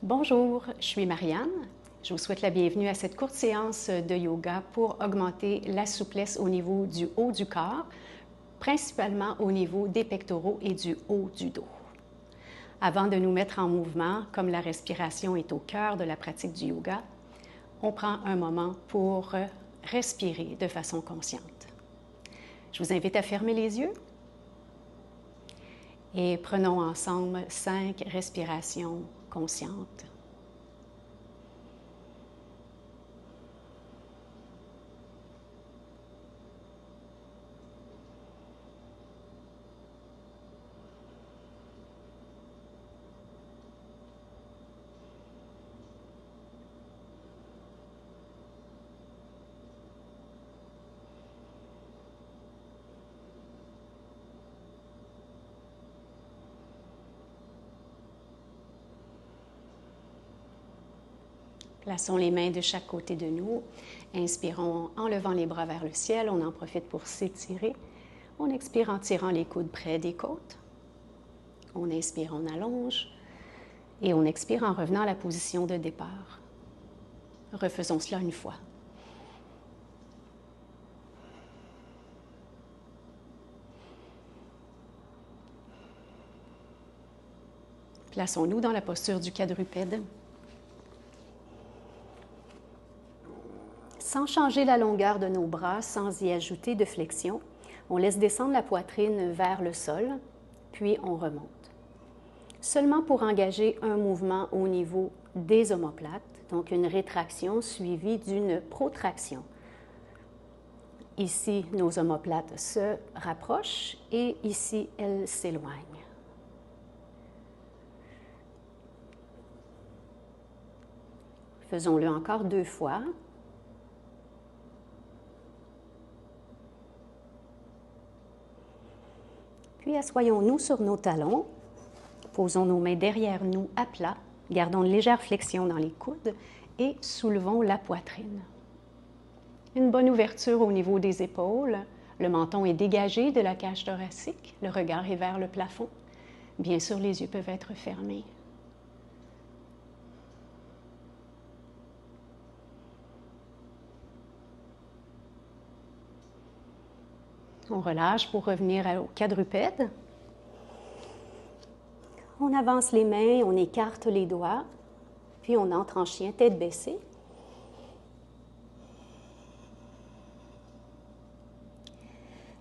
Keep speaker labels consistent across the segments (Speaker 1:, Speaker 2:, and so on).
Speaker 1: Bonjour, je suis Marianne. Je vous souhaite la bienvenue à cette courte séance de yoga pour augmenter la souplesse au niveau du haut du corps, principalement au niveau des pectoraux et du haut du dos. Avant de nous mettre en mouvement, comme la respiration est au cœur de la pratique du yoga, on prend un moment pour respirer de façon consciente. Je vous invite à fermer les yeux et prenons ensemble 5 respirations conscientes. Plaçons les mains de chaque côté de nous. Inspirons en levant les bras vers le ciel. On en profite pour s'étirer. On expire en tirant les coudes près des côtes. On inspire, on allonge. Et on expire en revenant à la position de départ. Refaisons cela une fois. Plaçons-nous dans la posture du quadrupède. Sans changer la longueur de nos bras, sans y ajouter de flexion, on laisse descendre la poitrine vers le sol, puis on remonte. Seulement pour engager un mouvement au niveau des omoplates, donc une rétraction suivie d'une protraction. Ici, nos omoplates se rapprochent et ici, elles s'éloignent. Faisons-le encore 2 fois. Puis assoyons-nous sur nos talons, posons nos mains derrière nous à plat, gardons une légère flexion dans les coudes et soulevons la poitrine. Une bonne ouverture au niveau des épaules, le menton est dégagé de la cage thoracique, le regard est vers le plafond. Bien sûr, les yeux peuvent être fermés. On relâche pour revenir au quadrupède. On avance les mains, on écarte les doigts, puis on entre en chien tête baissée.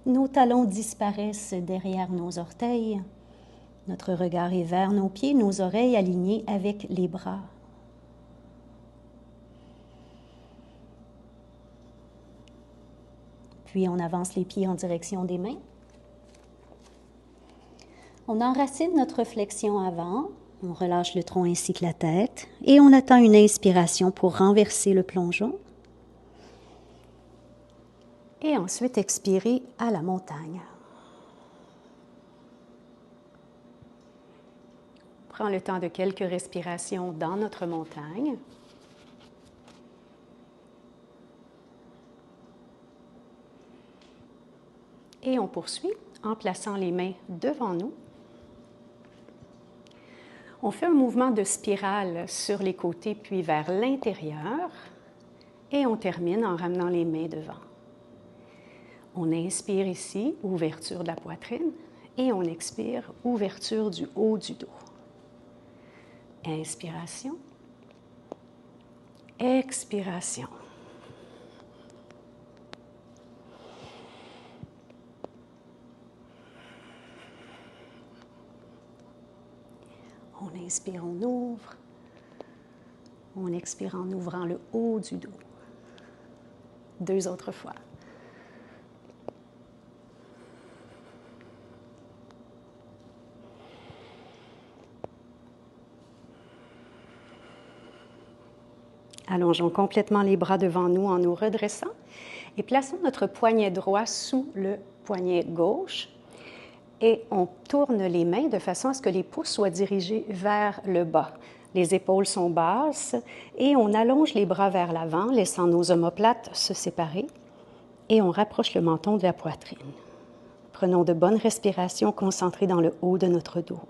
Speaker 1: Nos talons disparaissent derrière nos orteils. Notre regard est vers nos pieds, nos oreilles alignées avec les bras. Puis on avance les pieds en direction des mains. On enracine notre flexion avant, on relâche le tronc ainsi que la tête et on attend une inspiration pour renverser le plongeon. Et ensuite expirer à la montagne. On prend le temps de quelques respirations dans notre montagne. Et on poursuit en plaçant les mains devant nous. On fait un mouvement de spirale sur les côtés puis vers l'intérieur et on termine en ramenant les mains devant. On inspire ici, ouverture de la poitrine, et on expire, ouverture du haut du dos. Inspiration, expiration. On inspire, on ouvre. On expire en ouvrant le haut du dos. 2 autres fois. Allongeons complètement les bras devant nous en nous redressant et plaçons notre poignet droit sous le poignet gauche. Et on tourne les mains de façon à ce que les pouces soient dirigés vers le bas. Les épaules sont basses et on allonge les bras vers l'avant, laissant nos omoplates se séparer. Et on rapproche le menton de la poitrine. Prenons de bonnes respirations concentrées dans le haut de notre dos.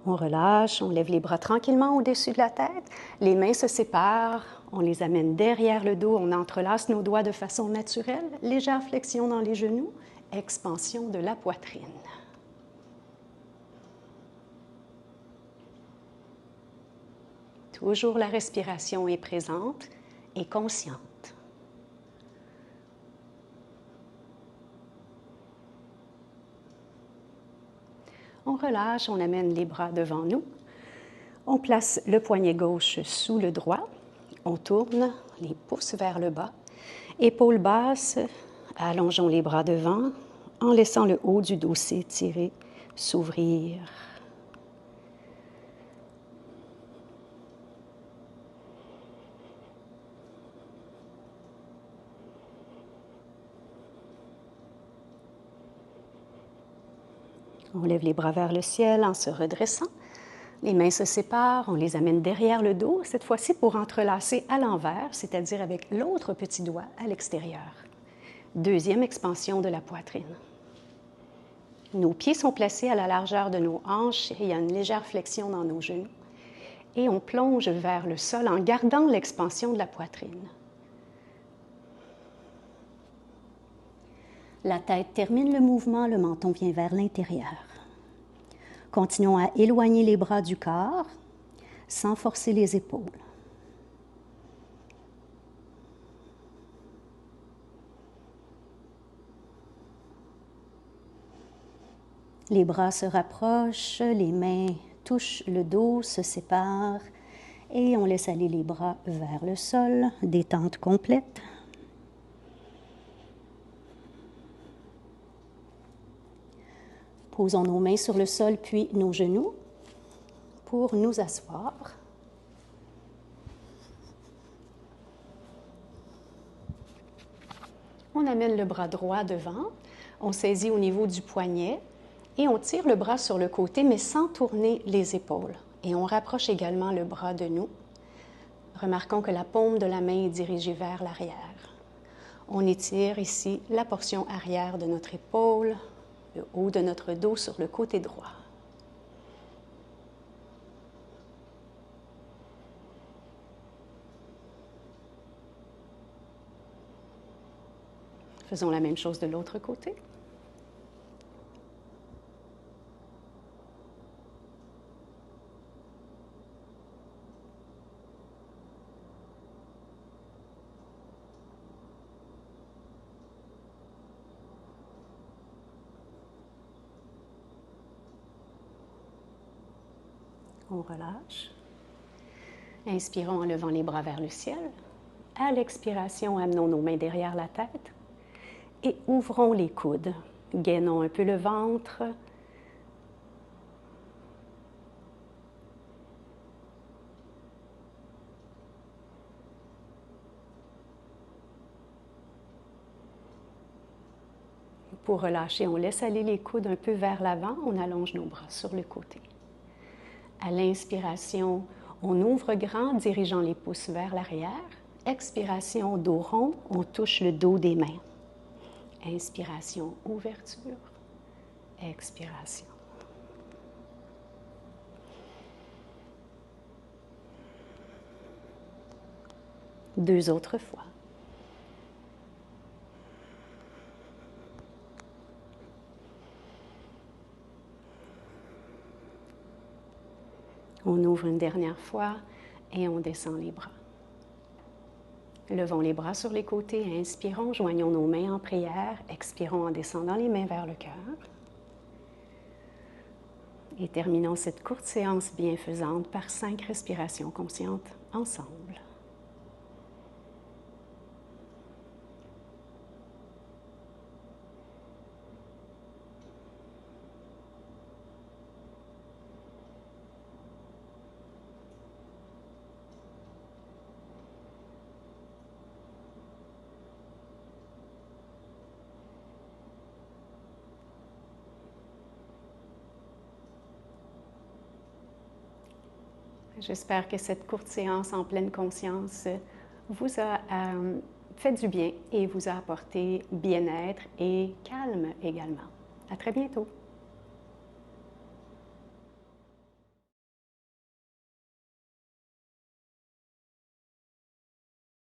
Speaker 1: On relâche, on lève les bras tranquillement au-dessus de la tête. Les mains se séparent, on les amène derrière le dos, on entrelace nos doigts de façon naturelle. Légère flexion dans les genoux, expansion de la poitrine. Toujours la respiration est présente et consciente. On relâche, on amène les bras devant nous. On place le poignet gauche sous le droit. On tourne les pouces vers le bas. Épaules basses, allongeons les bras devant en laissant le haut du dos s'étirer, s'ouvrir. On lève les bras vers le ciel en se redressant. Les mains se séparent, on les amène derrière le dos, cette fois-ci pour entrelacer à l'envers, c'est-à-dire avec l'autre petit doigt à l'extérieur. Deuxième expansion de la poitrine. Nos pieds sont placés à la largeur de nos hanches et il y a une légère flexion dans nos genoux. Et on plonge vers le sol en gardant l'expansion de la poitrine. La tête termine le mouvement, le menton vient vers l'intérieur. Continuons à éloigner les bras du corps sans forcer les épaules. Les bras se rapprochent, les mains touchent le dos, se séparent et on laisse aller les bras vers le sol, détente complète. Posons nos mains sur le sol puis nos genoux pour nous asseoir. On amène le bras droit devant, on saisit au niveau du poignet et on tire le bras sur le côté mais sans tourner les épaules. Et on rapproche également le bras de nous. Remarquons que la paume de la main est dirigée vers l'arrière. On étire ici la portion arrière de notre épaule, le haut de notre dos sur le côté droit. Faisons la même chose de l'autre côté. On relâche. Inspirons en levant les bras vers le ciel. À l'expiration, amenons nos mains derrière la tête et ouvrons les coudes. Gainons un peu le ventre. Pour relâcher, on laisse aller les coudes un peu vers l'avant. On allonge nos bras sur le côté. À l'inspiration, on ouvre grand, dirigeant les pouces vers l'arrière. Expiration, dos rond, on touche le dos des mains. Inspiration, ouverture. Expiration. Deux autres fois. On ouvre une dernière fois et on descend les bras. Levons les bras sur les côtés, inspirons, joignons nos mains en prière, expirons en descendant les mains vers le cœur. Et terminons cette courte séance bienfaisante par 5 respirations conscientes ensemble. J'espère que cette courte séance en pleine conscience vous a fait du bien et vous a apporté bien-être et calme également. À très bientôt.